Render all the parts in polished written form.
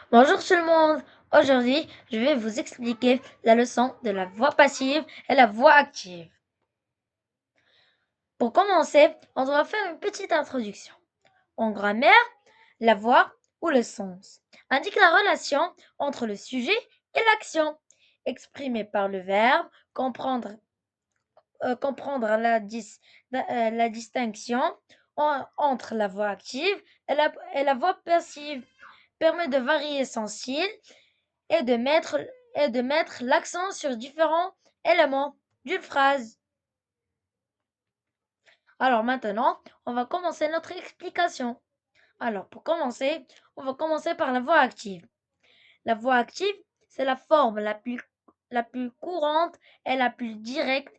Bonjour tout le monde. Aujourd'hui, je vais vous expliquer la leçon de la voix passive et la voix active. Pour commencer, on doit faire une petite introduction. En grammaire, la voix ou le sens indique la relation entre le sujet et l'action, exprimée par le verbe, comprendre la distinction entre la voix active et la voix passive, permet de varier son style et de mettre, l'accent sur différents éléments d'une phrase. Alors maintenant, on va commencer notre explication. Alors pour commencer, on va commencer par la voix active. La voix active, c'est la forme la plus courante et la plus directe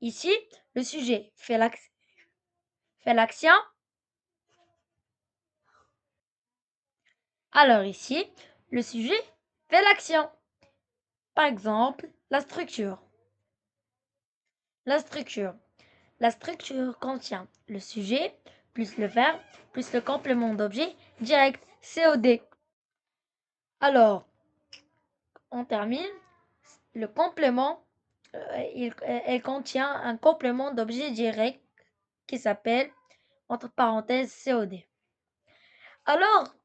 Ici, le sujet fait l'action. Alors ici, le sujet fait l'action. Par exemple, la structure. La structure. La structure contient le sujet, plus le verbe, plus le complément d'objet direct, COD. Alors, on termine. Le complément, elle contient un complément d'objet direct qui s'appelle, entre parenthèses, COD. Alors,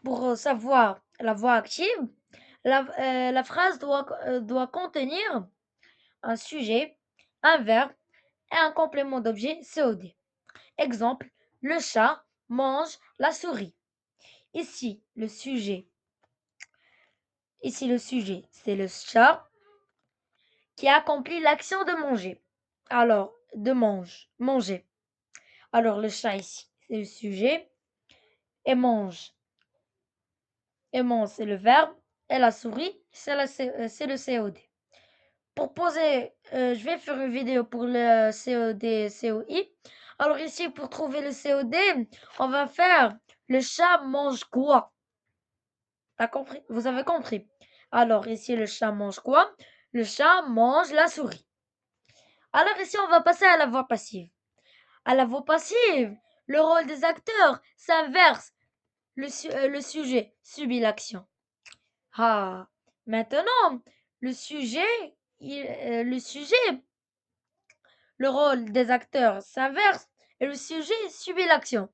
pour savoir la voix active, la phrase doit contenir un sujet, un verbe et un complément d'objet COD. Exemple, le chat mange la souris. Ici, le sujet, c'est le chat qui accomplit l'action de manger. Alors, manger. Alors, le chat ici, c'est le sujet. Et mange. Et mange, c'est le verbe. Et la souris, c'est le COD. Pour poser, je vais faire une vidéo pour le COD, COI. Alors ici, pour trouver le COD, on va faire le chat mange quoi? Compris? Vous avez compris? Alors ici, le chat mange quoi? Le chat mange la souris. Alors ici, on va passer à la voix passive. À la voix passive, le rôle des acteurs s'inverse. Le sujet subit l'action. Ah, maintenant, le sujet, le rôle des acteurs s'inverse et le sujet subit l'action.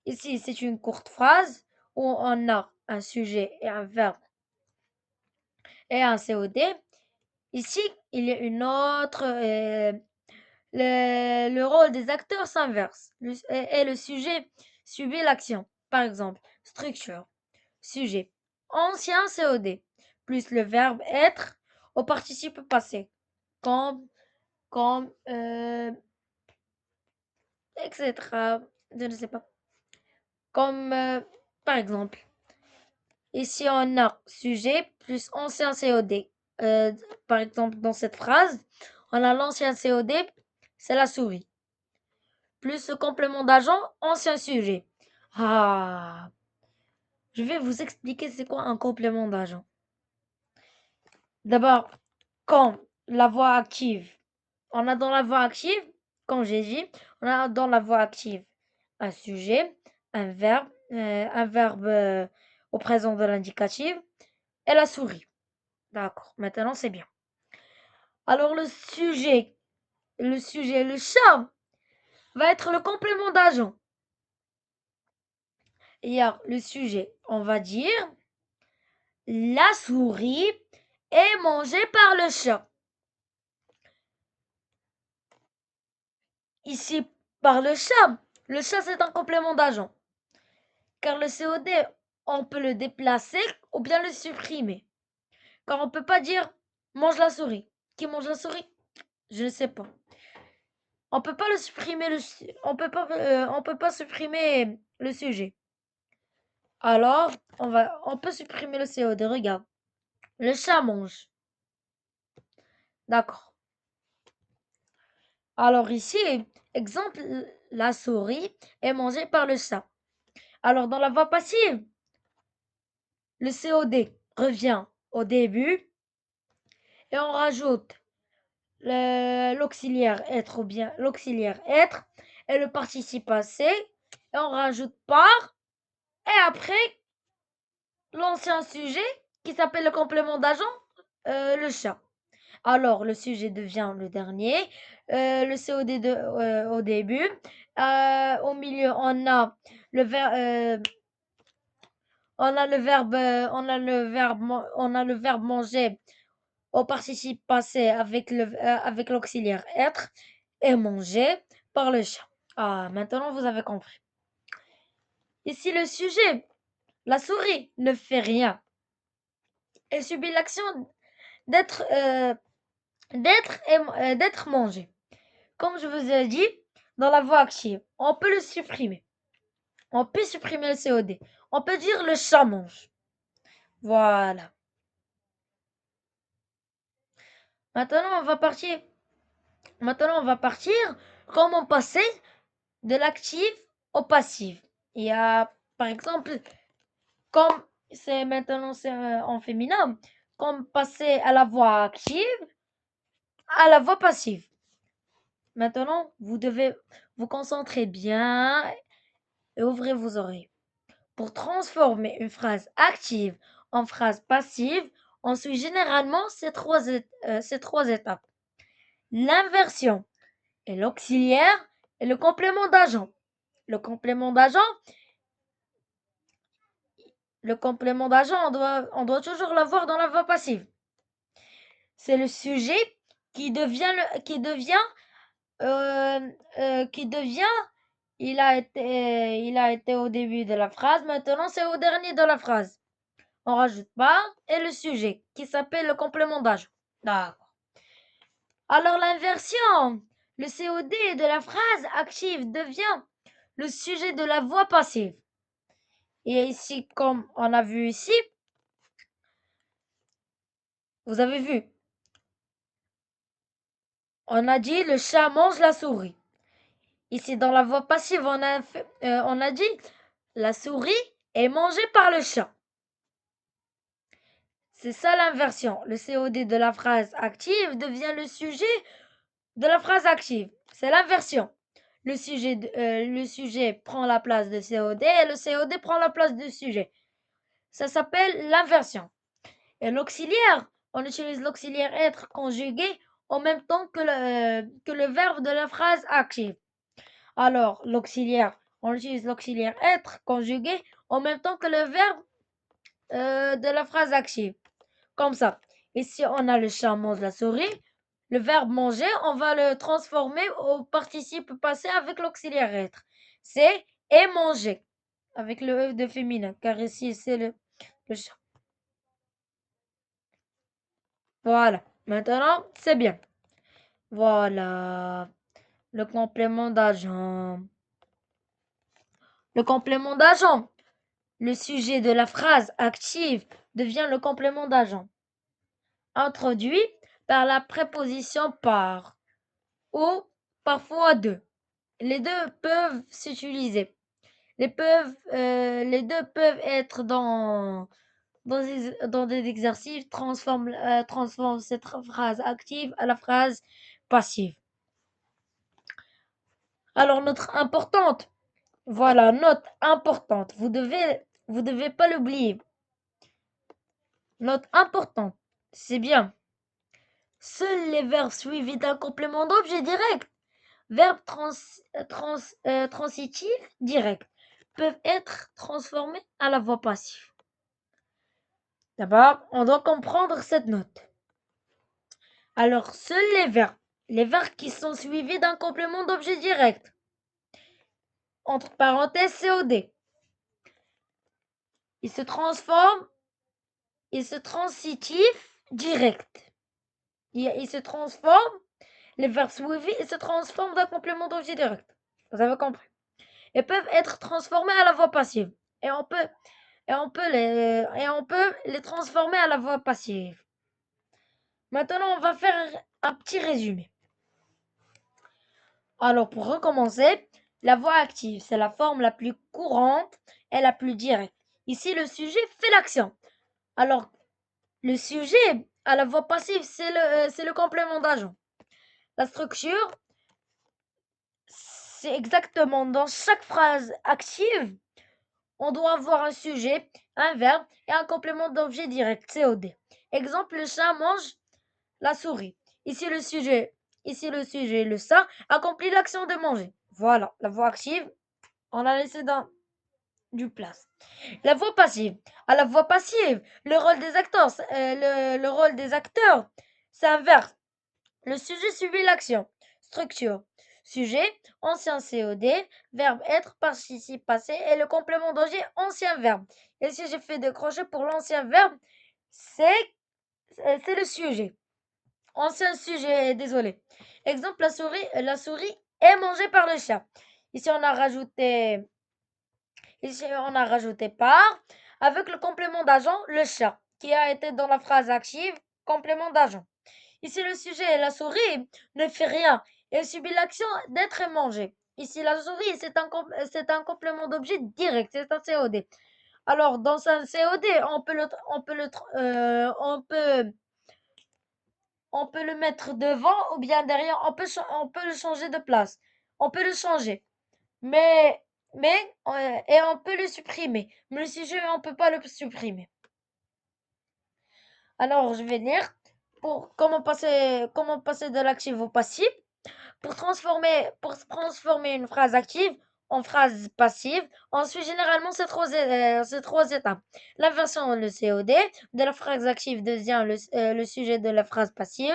Ici, c'est une courte phrase où on a un sujet et un verbe et un COD. Ici, il y a une autre. Le rôle des acteurs s'inverse et le sujet subit l'action. Par exemple, structure, sujet, ancien COD, plus le verbe être au participe passé, comme, etc. Je ne sais pas. Comme, par exemple, ici on a sujet plus ancien COD. Par exemple, dans cette phrase, on a l'ancien COD, c'est la souris. Plus le complément d'agent, ancien sujet. Ah, je vais vous expliquer c'est quoi un complément d'agent. D'abord, quand la voix active, on a dans la voix active, comme j'ai dit, on a dans la voix active un sujet, un verbe au présent de l'indicatif et la souris. D'accord, maintenant c'est bien. Alors le chat va être le complément d'agent. Hier, le sujet, on va dire la souris est mangée par le chat. Ici, par le chat. Le chat, c'est un complément d'agent. Car le COD, on peut le déplacer ou bien le supprimer. Car on ne peut pas dire mange la souris. Qui mange la souris? Je ne sais pas. On peut pas le supprimer, on peut pas supprimer le sujet. Alors, on peut supprimer le COD. Regarde. Le chat mange. D'accord. Alors ici, exemple, la souris est mangée par le chat. Alors dans la voix passive, le COD revient au début et on rajoute l'auxiliaire être ou bien l'auxiliaire être et le participe passé et on rajoute par Et après, l'ancien sujet qui s'appelle le complément d'agent, le chat. Alors, le sujet devient le dernier, le COD au début. Au milieu, on a le verbe, on a le verbe manger au participe passé avec l'auxiliaire être et manger par le chat. Ah, maintenant vous avez compris. Ici, le sujet, la souris ne fait rien. Elle subit l'action d'être d'être mangée. Comme je vous ai dit, dans la voix active, on peut le supprimer. On peut supprimer le COD. On peut dire le chat mange. Voilà. Maintenant, on va partir. Maintenant, on va partir. Comment passer de l'actif au passif. Il y a, par exemple, comme c'est en féminin, comme passer à la voix active à la voix passive. Maintenant, vous devez vous concentrer bien et ouvrir vos oreilles. Pour transformer une phrase active en phrase passive, on suit généralement ces trois étapes. L'inversion et l'auxiliaire et le complément d'agent. Le complément d'agent, on doit toujours l'avoir dans la voix passive. C'est le sujet qui devient, il a été au début de la phrase, maintenant c'est au dernier de la phrase. On rajoute pas, et le sujet, qui s'appelle le complément d'agent. D'accord. Alors l'inversion, le COD de la phrase active devient le sujet de la voix passive. Et ici, comme on a vu ici, vous avez vu, on a dit le chat mange la souris. Ici, dans la voix passive, on a dit la souris est mangée par le chat. C'est ça l'inversion. Le COD de la phrase active devient le sujet de la phrase active. C'est l'inversion. Le sujet prend la place de COD et le COD prend la place du sujet. Ça s'appelle l'inversion. Et l'auxiliaire, on utilise l'auxiliaire être conjugué en même temps que le verbe de la phrase active. Alors, l'auxiliaire, on utilise l'auxiliaire être conjugué en même temps que le verbe de la phrase active. Comme ça. Ici, on a le chat mange la souris. Le verbe manger, on va le transformer au participe passé avec l'auxiliaire être. C'est et manger avec le E de féminin, car ici, c'est le chat. Voilà. Maintenant, c'est bien. Voilà. Le complément d'agent. Le complément d'agent. Le sujet de la phrase active devient le complément d'agent, introduit par la préposition par ou parfois de. Les deux peuvent s'utiliser. Les deux peuvent être dans des exercices, transforme cette phrase active à la phrase passive. Alors, note importante. Voilà, note importante. Vous devez pas l'oublier. Note importante. C'est bien. Seuls les verbes suivis d'un complément d'objet direct, verbe transitif direct, peuvent être transformés à la voix passive. D'abord, on doit comprendre cette note. Alors, seuls les verbes qui sont suivis d'un complément d'objet direct, entre parenthèses COD, ils se transitif direct. Ils se transforment, les verbes suivis, ils se transforment d'un complément d'objet direct. Vous avez compris. Ils peuvent être transformés à la voix passive. Et on peut les transformer à la voix passive. Maintenant, on va faire un petit résumé. Alors, pour recommencer, la voix active, c'est la forme la plus courante et la plus directe. Ici, le sujet fait l'action. Alors, le sujet à la voix passive, c'est le complément d'agent. La structure, c'est exactement dans chaque phrase active, on doit avoir un sujet, un verbe et un complément d'objet direct, COD. Exemple, le chat mange la souris. Ici le sujet, le chat accomplit l'action de manger. Voilà, la voix active, on a laissé dans du place. La voix passive. À la voix passive, le rôle des acteurs, le rôle des acteurs s'inverse. Le sujet suivit l'action. Structure. Sujet, ancien COD, verbe être, participe passé et le complément d'objet, ancien verbe. Et si j'ai fait de crochet pour l'ancien verbe, c'est le sujet. Ancien sujet, désolé. Exemple, la souris est mangée par le chat. Ici, on a rajouté par avec le complément d'agent, le chat, qui a été dans la phrase active, complément d'agent. Ici, le sujet, la souris, ne fait rien. Elle subit l'action d'être mangée. Ici, la souris, c'est un complément d'objet direct, c'est un COD. Alors, dans un COD, on peut le mettre devant ou bien derrière, on peut le changer de place. On peut le changer. Mais, et on peut le supprimer. Mais le sujet, on peut pas le supprimer. Alors, je vais lire pour comment passer de l'actif au passif. Pour transformer une phrase active en phrase passive, on suit généralement ces trois étapes. L'inversion, le COD, de la phrase active devient le sujet de la phrase passive.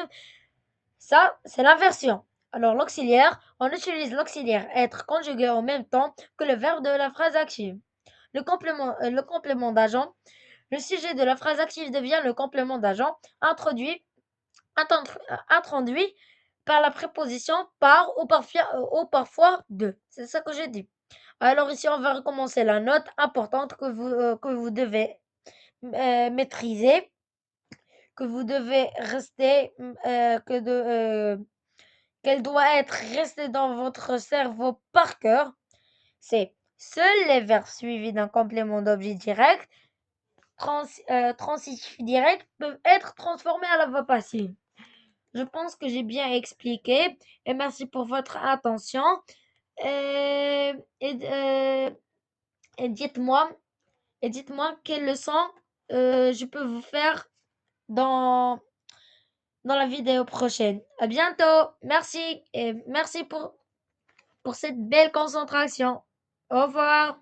Ça, c'est l'inversion. Alors, l'auxiliaire, on utilise l'auxiliaire être conjugué en même temps que le verbe de la phrase active. Le complément d'agent, le sujet de la phrase active devient le complément d'agent introduit par la préposition par ou parfois de. C'est ça que j'ai dit. Alors ici, on va recommencer la note importante que vous devez maîtriser, que vous devez rester, qu'elle doit être restée dans votre cerveau par cœur. C'est seuls les verbes suivis d'un complément d'objet direct, transitif direct, peuvent être transformés à la voix passive. Je pense que j'ai bien expliqué et merci pour votre attention. Euh, et, euh, et dites-moi, quelle leçon je peux vous faire dans, dans la vidéo prochaine. À bientôt. Merci et merci pour cette belle concentration. Au revoir.